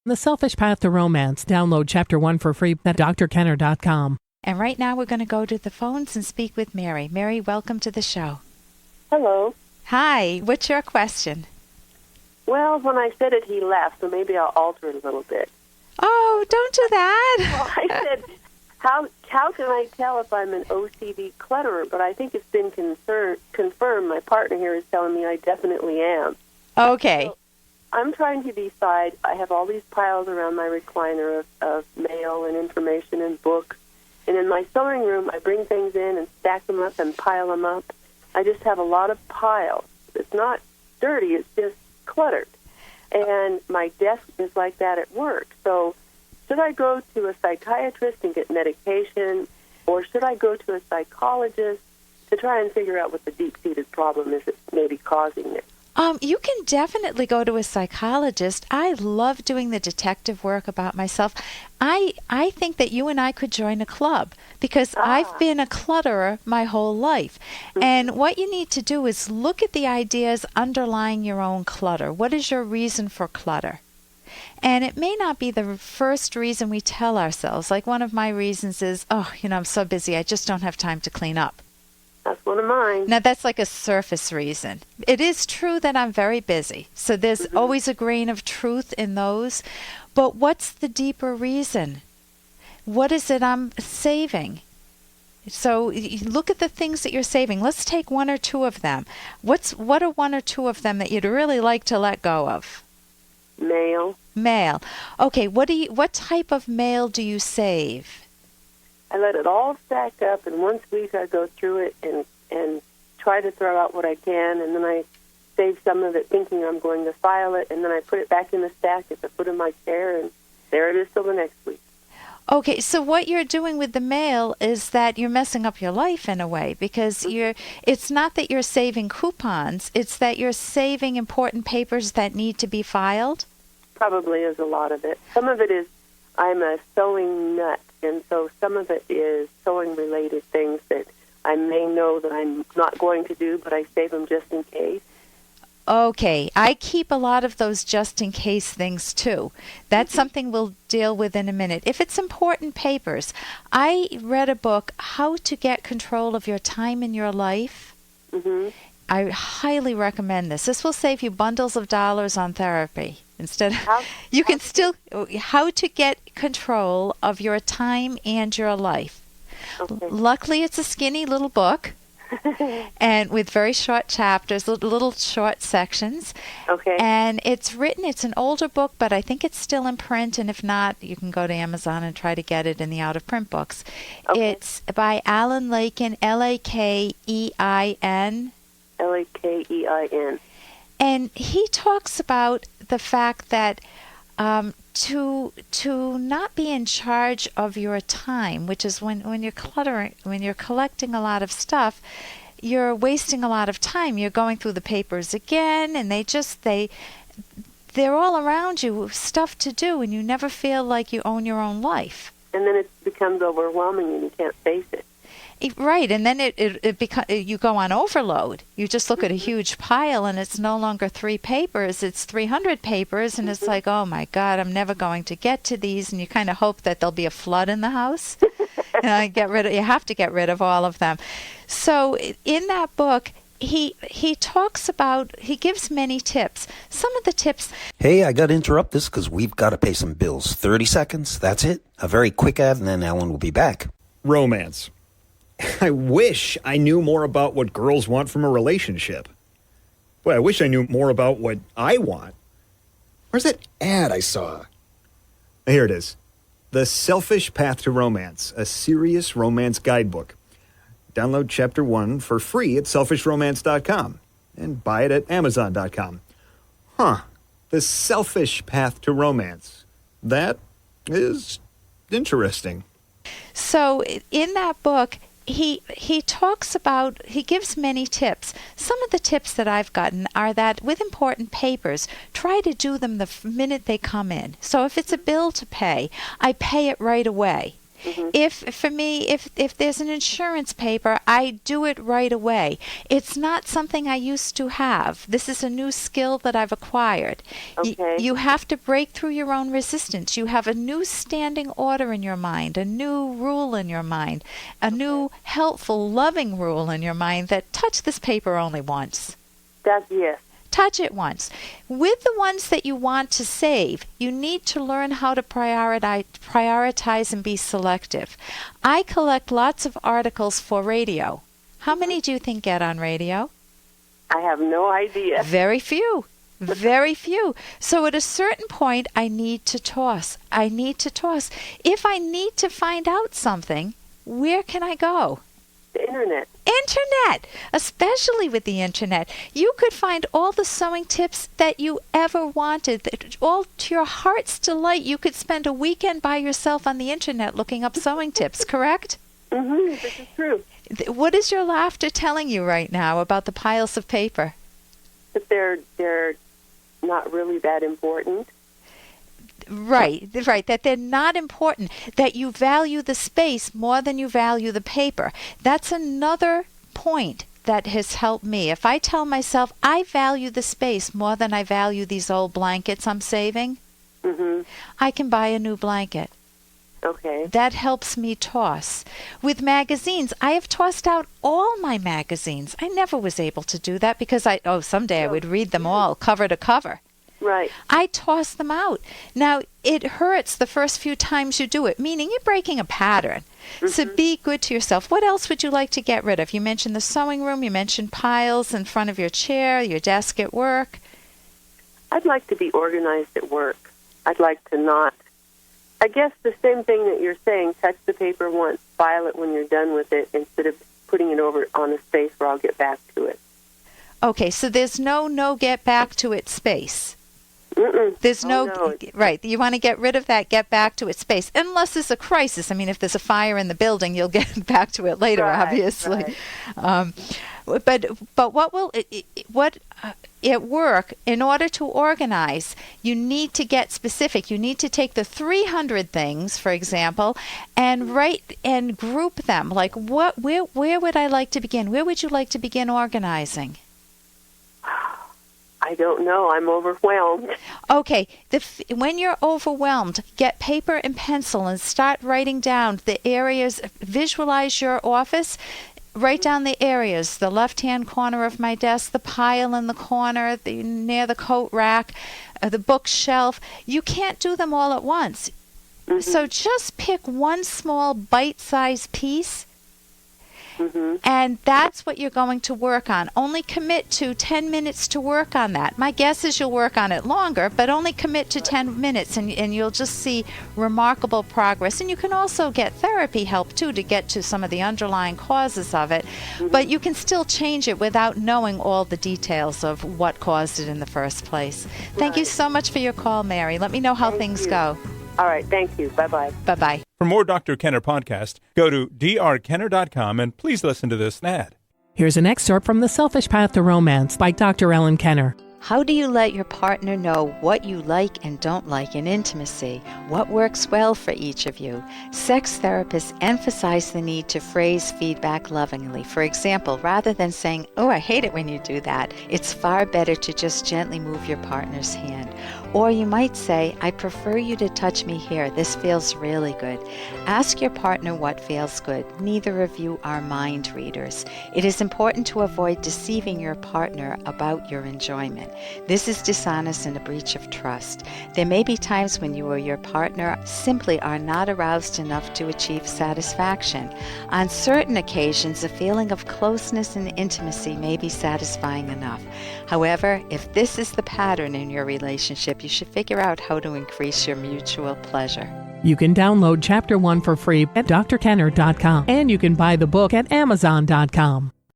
The Selfish Path to Romance. Download Chapter 1 for free at drkenner.com. And right now we're going to go to the phones and speak with Mary. Mary, welcome to the show. Hello. Hi. What's your question? Well, when I said it, he laughed, so maybe I'll alter it a little bit. Oh, don't do that. Well, I said, how can I tell if I'm an OCD clutterer? But I think it's been confirmed. My partner here is telling me I definitely am. Okay. So I'm trying to decide. I have all these piles around my recliner of mail and information and books. And in my sewing room, I bring things in and stack them up and pile them up. I just have a lot of piles. It's not dirty. It's just cluttered. And my desk is like that at work. So should I go to a psychiatrist and get medication, or should I go to a psychologist to try and figure out what the deep-seated problem is that may be causing it? You can definitely go to a psychologist. I love doing the detective work about myself. I think that you and I could join a club because I've been a clutterer my whole life. Mm-hmm. And what you need to do is look at the ideas underlying your own clutter. What is your reason for clutter? And it may not be the first reason we tell ourselves. Like one of my reasons is, I'm so busy, I just don't have time to clean up. That's one of mine. Now, that's like a surface reason. It is true that I'm very busy. So there's always a grain of truth in those. But what's the deeper reason? What is it I'm saving? So you look at the things that you're saving. Let's take one or two of them. What are one or two of them that you'd really like to let go of? Mail. Okay, what type of mail do you save? I let it all stack up, and once a week I go through it and try to throw out what I can, and then I save some of it thinking I'm going to file it, and then I put it back in the stack at the foot of my chair, and there it is till the next week. Okay, so what you're doing with the mail is that you're messing up your life in a way, because it's not that you're saving coupons, it's that you're saving important papers that need to be filed? Probably is a lot of it. Some of it is I'm a sewing nut, and so some of it is sewing-related things that I may know that I'm not going to do, but I save them just in case. Okay, I keep a lot of those just-in-case things, too. That's something we'll deal with in a minute. If it's important papers, I read a book, How to Get Control of Your Time in Your Life. Mm-hmm. I highly recommend this. This will save you bundles of dollars on therapy. How to get control of your time and your life. Okay. Luckily, it's a skinny little book, and with very short chapters, little short sections. Okay. And it's an older book, but I think it's still in print, and if not, you can go to Amazon and try to get it in the out-of-print books. Okay. It's by Alan Lakein, Lakein. Lakein. And he talks about the fact that to not be in charge of your time, which is when you're cluttering, when you're collecting a lot of stuff, you're wasting a lot of time. You're going through the papers again, and they're all around you, stuff to do, and you never feel like you own your own life. And then it becomes overwhelming, and you can't face it. Right, and then you go on overload. You just look at a huge pile, and it's no longer 3 papers; it's 300 papers, and it's like, oh my God, I'm never going to get to these. And you kind of hope that there'll be a flood in the house. You have to get rid of all of them. So in that book, he gives many tips. Some of the tips. Hey, I got to interrupt this because we've got to pay some bills. 30 seconds, that's it. A very quick ad, and then Ellen will be back. Romance. I wish I knew more about what girls want from a relationship. Boy, I wish I knew more about what I want. Where's that ad I saw? Here it is. The Selfish Path to Romance, a serious romance guidebook. Download Chapter 1 for free at selfishromance.com and buy it at amazon.com. The Selfish Path to Romance. That is interesting. So in that book, he gives many tips. Some of the tips that I've gotten are that with important papers, try to do them the minute they come in. So if it's a bill to pay, I pay it right away. If there's an insurance paper, I do it right away. It's not something I used to have. This is a new skill that I've acquired. Okay. You have to break through your own resistance. You have a new standing order in your mind, a new rule in your mind, a new helpful, loving rule in your mind that touch this paper only once. Yes. Touch it once. With the ones that you want to save, you need to learn how to prioritize and be selective. I collect lots of articles for radio. How many do you think get on radio? I have no idea. Very few. Very few. So at a certain point, I need to toss. If I need to find out something, where can I go? The Internet. Internet, especially with the Internet. You could find all the sewing tips that you ever wanted, all to your heart's delight. You could spend a weekend by yourself on the Internet looking up sewing tips, correct? This is true. What is your laughter telling you right now about the piles of paper? But they're not really that important. Right, that they're not important, that you value the space more than you value the paper. That's another point that has helped me. If I tell myself I value the space more than I value these old blankets I'm saving, I can buy a new blanket. Okay. That helps me toss. With magazines, I have tossed out all my magazines. I never was able to do that because someday I would read them all cover to cover. Right. I toss them out. Now, it hurts the first few times you do it, meaning you're breaking a pattern. So be good to yourself. What else would you like to get rid of? You mentioned the sewing room. You mentioned piles in front of your chair, your desk at work. I'd like to be organized at work. I'd like to not. I guess the same thing that you're saying, touch the paper once, file it when you're done with it, instead of putting it over on a space where I'll get back to it. Okay, so there's no get back to it space. There's right. You want to get rid of that get back to it space, unless there's a crisis. I mean, if there's a fire in the building, you'll get back to it later, obviously. Right. But what at work, in order to organize, you need to get specific. You need to take the 300 things, for example, and write and group them. Like, where would I like to begin? Where would you like to begin organizing? I don't know. I'm overwhelmed. Okay, when you're overwhelmed, get paper and pencil and start writing down the areas. Visualize your office. Write down the areas, the left-hand corner of my desk, the pile in the corner, near the coat rack, the bookshelf. You can't do them all at once. So just pick one small bite-sized piece, and that's what you're going to work on. Only commit to 10 minutes to work on that. My guess is you'll work on it longer, but only commit to 10 minutes, and you'll just see remarkable progress. And you can also get therapy help, too, to get to some of the underlying causes of it. But you can still change it without knowing all the details of what caused it in the first place. Thank you so much for your call, Mary. Let me know how things go. All right. Thank you. Bye-bye. Bye-bye. For more Dr. Kenner podcast, go to drkenner.com and please listen to this ad. Here's an excerpt from The Selfish Path to Romance by Dr. Ellen Kenner. How do you let your partner know what you like and don't like in intimacy? What works well for each of you? Sex therapists emphasize the need to phrase feedback lovingly. For example, rather than saying, "Oh, I hate it when you do that," it's far better to just gently move your partner's hand. Or you might say, "I prefer you to touch me here. This feels really good." Ask your partner what feels good. Neither of you are mind readers. It is important to avoid deceiving your partner about your enjoyment. This is dishonest and a breach of trust. There may be times when you or your partner simply are not aroused enough to achieve satisfaction. On certain occasions, a feeling of closeness and intimacy may be satisfying enough. However, if this is the pattern in your relationship, you should figure out how to increase your mutual pleasure. You can download Chapter 1 for free at drkenner.com, and you can buy the book at amazon.com.